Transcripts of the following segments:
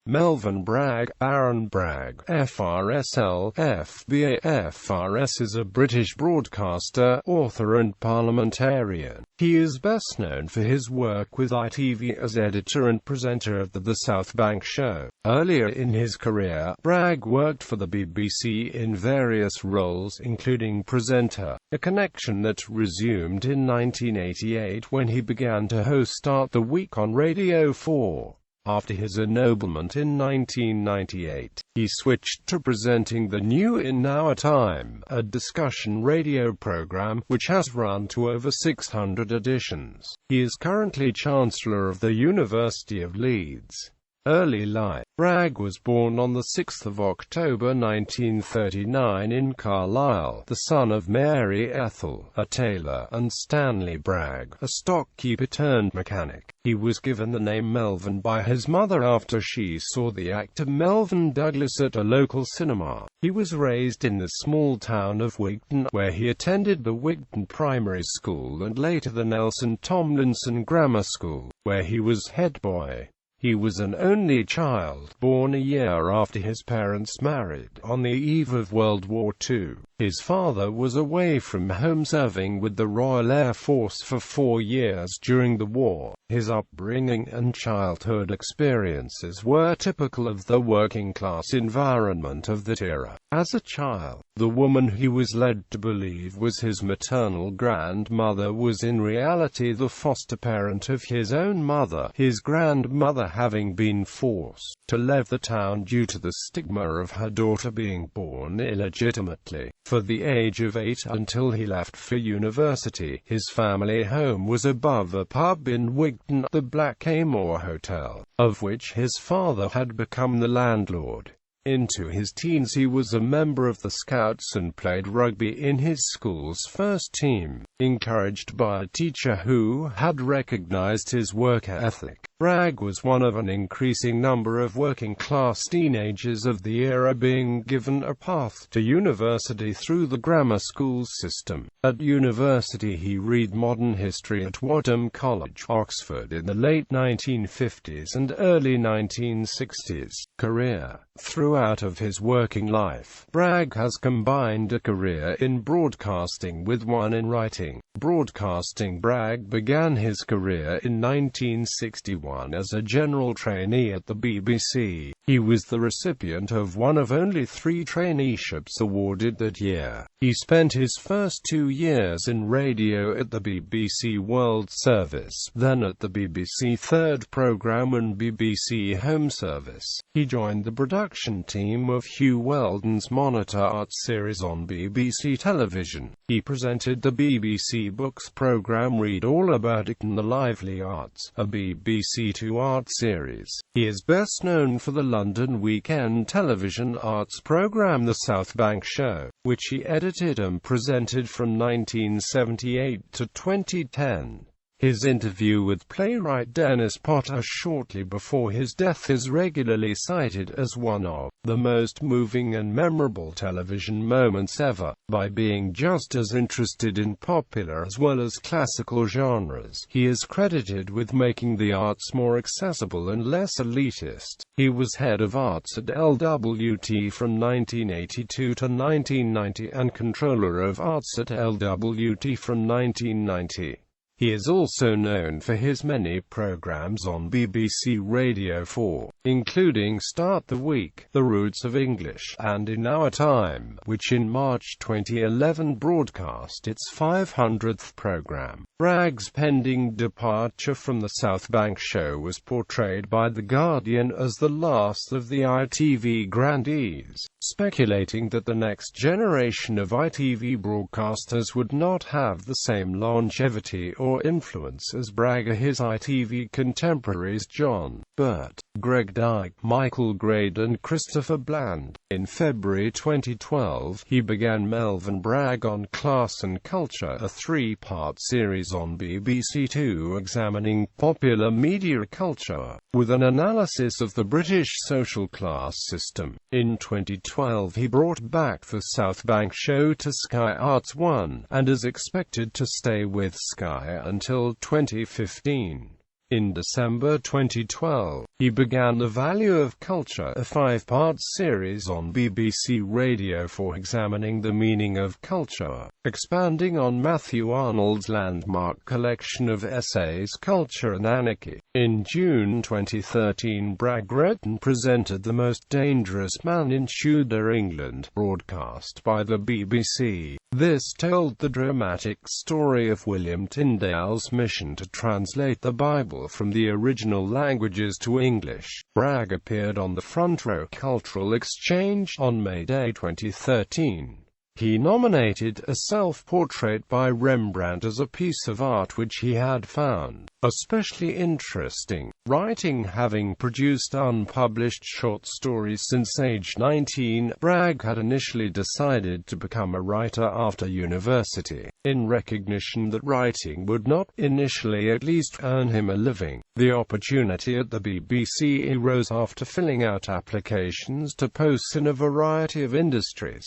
Melvyn Bragg, Aaron Bragg, FRSL, FBA. FRS is a British broadcaster, author and parliamentarian. He is best known for his work with ITV as editor and presenter of The South Bank Show. Earlier in his career, Bragg worked for the BBC in various roles including presenter, a connection that resumed in 1988 when he began to host Start the Week on Radio 4. After his ennoblement in 1998, he switched to presenting the new In Our Time, a discussion radio program, which has run to over 600 editions. He is currently Chancellor of the University of Leeds. Early life. Bragg was born on 6 October 1939 in Carlisle, the son of Mary Ethel, a tailor, and Stanley Bragg, a stockkeeper-turned-mechanic. He was given the name Melvyn by his mother after she saw the actor Melvyn Douglas at a local cinema. He was raised in the small town of Wigton, where he attended the Wigton Primary School and later the Nelson Tomlinson Grammar School, where he was head boy. He was an only child, born a year after his parents married, on the eve of World War II. His father was away from home serving with the Royal Air Force for 4 years during the war. His upbringing and childhood experiences were typical of the working-class environment of that era. As a child, the woman he was led to believe was his maternal grandmother was in reality the foster parent of his own mother, his grandmother having been forced to leave the town due to the stigma of her daughter being born illegitimately. For the age of 8 until he left for university, his family home was above a pub in Wigton, the Blackmore Hotel, of which his father had become the landlord. Into his teens he was a member of the Scouts and played rugby in his school's first team, encouraged by a teacher who had recognized his work ethic. Bragg was one of an increasing number of working-class teenagers of the era being given a path to university through the grammar school system. At university he read modern history at Wadham College, Oxford in the late 1950s and early 1960s. Career. Throughout of his working life, Bragg has combined a career in broadcasting with one in writing. Broadcasting. Bragg began his career in 1961 as a general trainee at the BBC. He was the recipient of one of only 3 traineeships awarded that year. He spent his first 2 years in radio at the BBC World Service, then at the BBC Third Programme and BBC Home Service. He joined the production team of Hugh Weldon's Monitor Arts series on BBC Television. He presented the BBC Books programme Read All About It and The Lively Arts, a BBC Two art series. He is best known for the London weekend television arts programme The South Bank Show, which he edited and presented from 1978 to 2010. His interview with playwright Dennis Potter shortly before his death is regularly cited as one of the most moving and memorable television moments ever. By being just as interested in popular as well as classical genres, he is credited with making the arts more accessible and less elitist. He was head of arts at LWT from 1982 to 1990 and controller of arts at LWT from 1990. He is also known for his many programs on BBC Radio 4, including Start the Week, The Roots of English, and In Our Time, which in March 2011 broadcast its 500th programme. Bragg's pending departure from The South Bank Show was portrayed by The Guardian as the last of the ITV grandees, speculating that the next generation of ITV broadcasters would not have the same longevity or influence as Bragg or his ITV contemporaries John Burt, Greg Dyke, Michael Grade and Christopher Bland. In February 2012, he began Melvyn Bragg on Class and Culture, a 3-part series on BBC Two examining popular media culture, with an analysis of the British social class system. In 2012 he brought back the South Bank Show to Sky Arts 1, and is expected to stay with Sky until 2015. In December 2012, he began The Value of Culture, a 5-part series on BBC Radio for examining the meaning of culture, expanding on Matthew Arnold's landmark collection of essays Culture and Anarchy. In June 2013, Bragg wrote and presented The Most Dangerous Man in Tudor England, broadcast by the BBC. This told the dramatic story of William Tyndale's mission to translate the Bible from the original languages to English. Bragg appeared on the Front Row Cultural Exchange on May Day 2013. He nominated a self-portrait by Rembrandt as a piece of art which he had found especially interesting, writing. Having produced unpublished short stories since age 19, Bragg had initially decided to become a writer after university, in recognition that writing would not, initially at least, earn him a living. The opportunity at the BBC arose after filling out applications to posts in a variety of industries.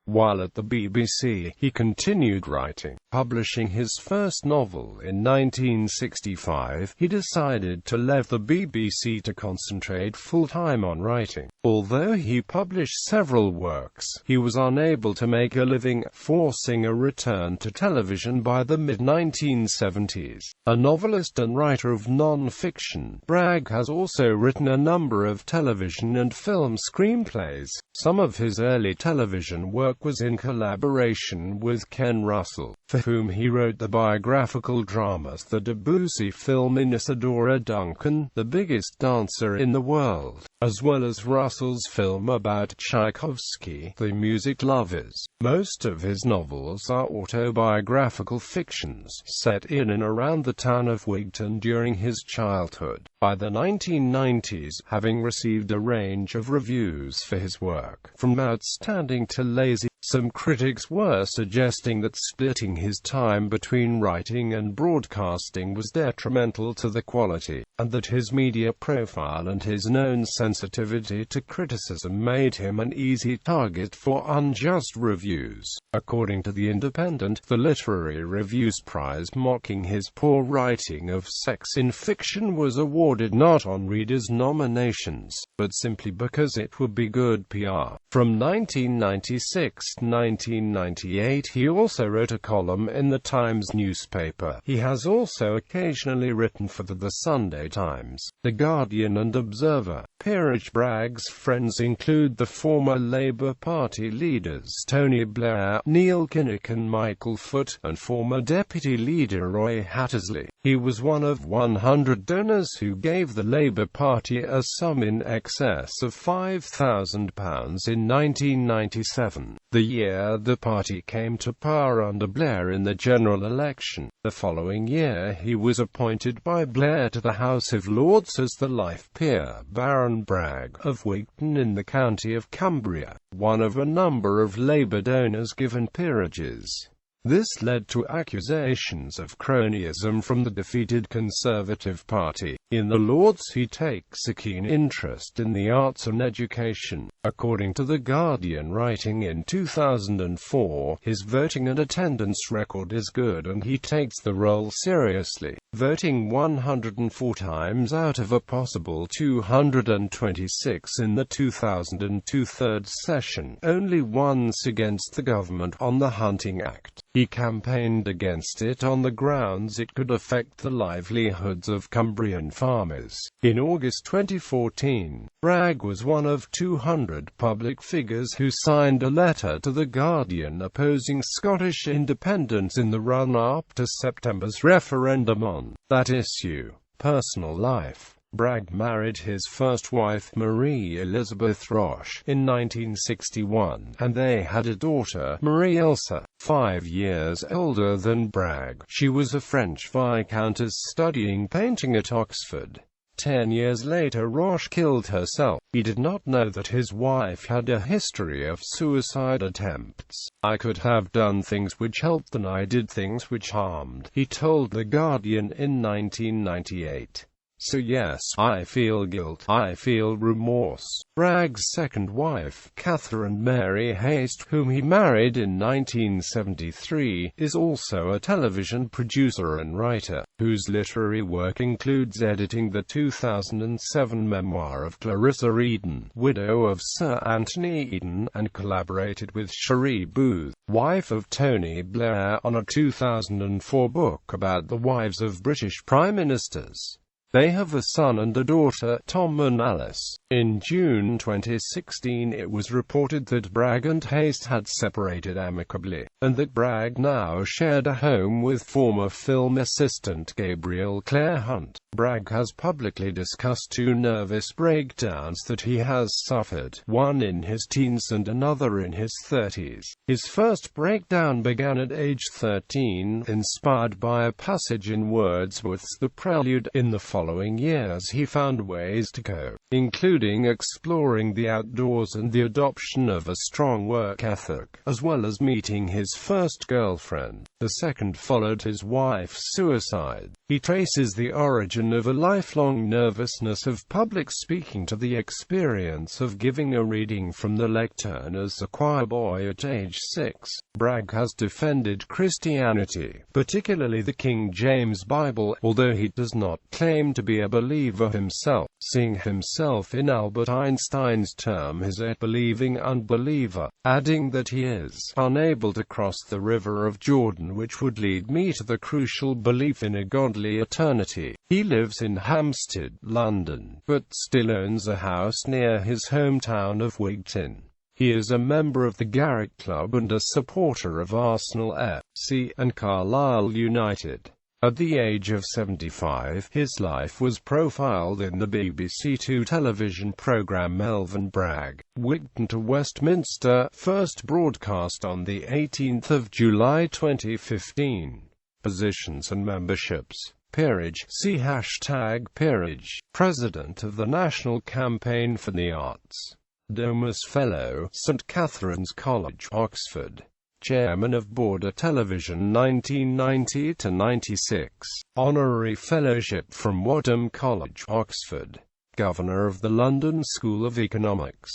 While at the BBC, he continued writing. Publishing his first novel in 1965, he decided to leave the BBC to concentrate full-time on writing. Although he published several works, he was unable to make a living, forcing a return to television by the mid-1970s. A novelist and writer of non-fiction, Bragg has also written a number of television and film screenplays. Some of his early television work was in collaboration with Ken Russell, for whom he wrote the biographical dramas The Debussy film in Isadora Duncan, the biggest dancer in the world, as well as Russell's film about Tchaikovsky, The Music Lovers. Most of his novels are autobiographical fictions, set in and around the town of Wigton during his childhood. By the 1990s, having received a range of reviews for his work, from outstanding to lazy, some critics were suggesting that splitting his time between writing and broadcasting was detrimental to the quality, and that his media profile and his known sensitivity to criticism made him an easy target for unjust reviews. According to The Independent, the Literary Review's prize mocking his poor writing of sex in fiction was awarded not on readers' nominations, but simply because it would be good PR. From 1996 to 1998, he also wrote a column in the Times newspaper. He has also occasionally written for the Sunday Times, The Guardian and Observer. Peerage Bragg's friends include the former Labour Party leaders Tony Blair, Neil Kinnock and Michael Foot, and former Deputy Leader Roy Hattersley. He was one of 100 donors who gave the Labour Party a sum in excess of £5,000 in 1997, the year the party came to power under Blair in the general election. The following year he was appointed by Blair to the House of Lords as the life peer. Baron Bragg, of Wigton in the county of Cumbria, one of a number of Labour donors given peerages. This led to accusations of cronyism from the defeated Conservative Party. In the Lords he takes a keen interest in the arts and education. According to The Guardian, writing in 2004, his voting and attendance record is good and he takes the role seriously, voting 104 times out of a possible 226 in the 2002 third session, only once against the government on the Hunting Act. He campaigned against it on the grounds it could affect the livelihoods of Cumbrian farmers. In August 2014, Bragg was one of 200 public figures who signed a letter to The Guardian opposing Scottish independence in the run-up to September's referendum on that issue. Personal life. Bragg married his first wife Marie Elizabeth Roche in 1961, and they had a daughter, Marie Elsa, 5 years older than Bragg. She was a French viscountess studying painting at Oxford. 10 years later Roche killed herself. He did not know that his wife had a history of suicide attempts. "I could have done things which helped and I did things which harmed," he told The Guardian in 1998. So yes, I feel guilt, I feel remorse. Bragg's second wife, Catherine Mary Haste, whom he married in 1973, is also a television producer and writer, whose literary work includes editing the 2007 memoir of Clarissa Eden, widow of Sir Anthony Eden, and collaborated with Cherie Booth, wife of Tony Blair, on a 2004 book about the wives of British Prime Ministers. They have a son and a daughter, Tom and Alice. In June 2016 it was reported that Bragg and Haste had separated amicably, and that Bragg now shared a home with former film assistant Gabrielle Clare Hunt. Bragg has publicly discussed two nervous breakdowns that he has suffered, one in his teens and another in his 30s. His first breakdown began at age 13, inspired by a passage in Wordsworth's The Prelude. In the following years he found ways to cope, including exploring the outdoors and the adoption of a strong work ethic, as well as meeting his first girlfriend. The second followed his wife's suicide. He traces the origin of a lifelong nervousness of public speaking to the experience of giving a reading from the lectern as a choir boy at age 6. Bragg has defended Christianity, particularly the King James Bible, although he does not claim to be a believer himself, seeing himself in Albert Einstein's term as a believing unbeliever, adding that he is unable to cross the river of Jordan, which would lead me to the crucial belief in a godly eternity. He lives in Hampstead, London, but still owns a house near his hometown of Wigton. He is a member of the Garrick Club and a supporter of Arsenal FC and Carlisle United. At the age of 75, his life was profiled in the BBC Two television programme Melvyn Bragg, Wigton to Westminster, first broadcast on the 18th of July 2015. Positions and memberships. Peerage. See #Peerage. President of the National Campaign for the Arts. Domus Fellow, St Catherine's College, Oxford. Chairman of Board of Television 1990–96. Honorary Fellowship from Wadham College, Oxford. Governor of the London School of Economics.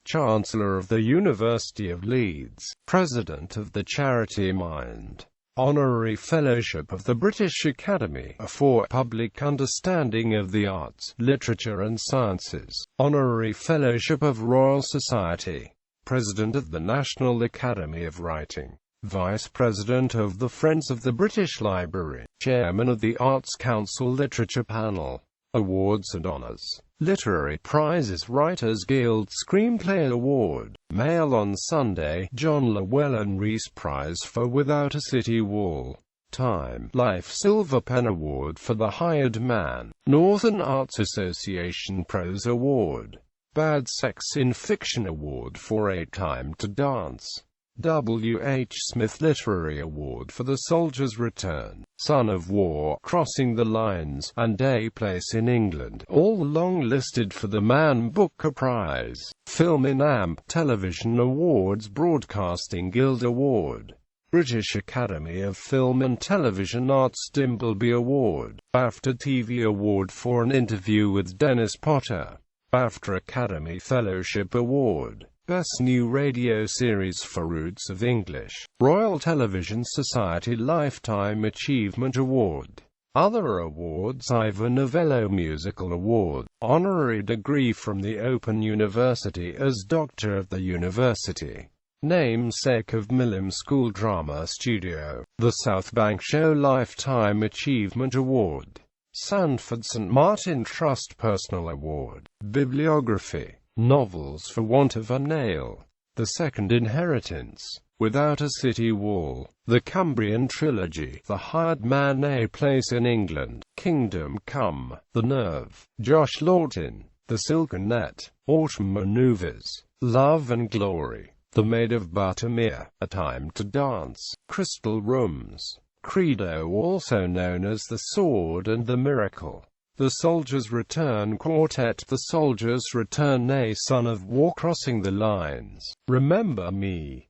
Chancellor of the University of Leeds. President of the charity Mind. Honorary Fellowship of the British Academy for Public Understanding of the Arts, Literature and Sciences. Honorary Fellowship of Royal Society. President of the National Academy of Writing. Vice President of the Friends of the British Library. Chairman of the Arts Council Literature Panel. Awards and Honours. Literary Prizes. Writers Guild Screenplay Award. Mail on Sunday. John Llewellyn Rhys Prize for Without a City Wall. Time. Life Silver Pen Award for The Hired Man. Northern Arts Association Prose Award. Bad Sex in Fiction Award for A Time to Dance. W. H. Smith Literary Award for The Soldier's Return, Son of War, Crossing the Lines, and A Place in England, all long-listed for the Man Booker Prize. Film in AMP, Television Awards. Broadcasting Guild Award. British Academy of Film and Television Arts. Dimbleby Award. BAFTA TV Award for an interview with Dennis Potter. BAFTA Academy Fellowship Award. Best New Radio Series for Roots of English. Royal Television Society Lifetime Achievement Award. Other awards. Ivor Novello Musical Award. Honorary degree from the Open University as Doctor of the University. Namesake of Millam School Drama Studio. The South Bank Show Lifetime Achievement Award. Sandford St Martin Trust Personal Award. Bibliography. Novels for Want of a Nail. The Second Inheritance. Without a City Wall. The Cumbrian Trilogy. The Hired Man. A Place in England. Kingdom Come. The Nerve. Josh Lawton. The Silken Net. Autumn Manoeuvres. Love and Glory. The Maid of Buttermere. A Time to Dance. Crystal Rooms. Credo, also known as The Sword and the Miracle. The Soldier's Return Quartet. The Soldier's Return. A Son of War. Crossing the Lines. Remember Me.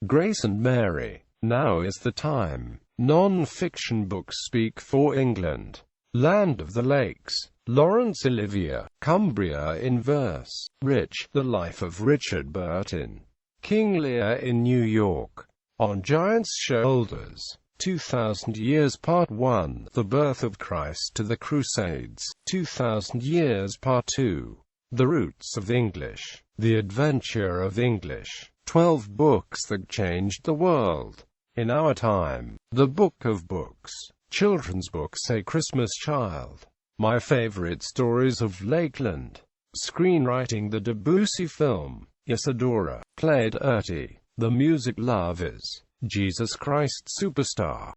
Grace and Mary. Now is the Time. Non-fiction books. Speak for England. Land of the Lakes, Laurence Olivier, Cumbria in Verse, Rich, The Life of Richard Burton, King Lear in New York, On Giants' Shoulders, 2000 Years Part 1, The Birth of Christ to the Crusades, 2000 Years Part 2, The Roots of English, The Adventure of English, 12 Books That Changed the World, In Our Time, The Book of Books, Children's Books, A Christmas Child, My Favorite Stories of Lakeland, Screenwriting, The Debussy Film, Isadora, Played Ertie, The Music Love Is, Jesus Christ Superstar.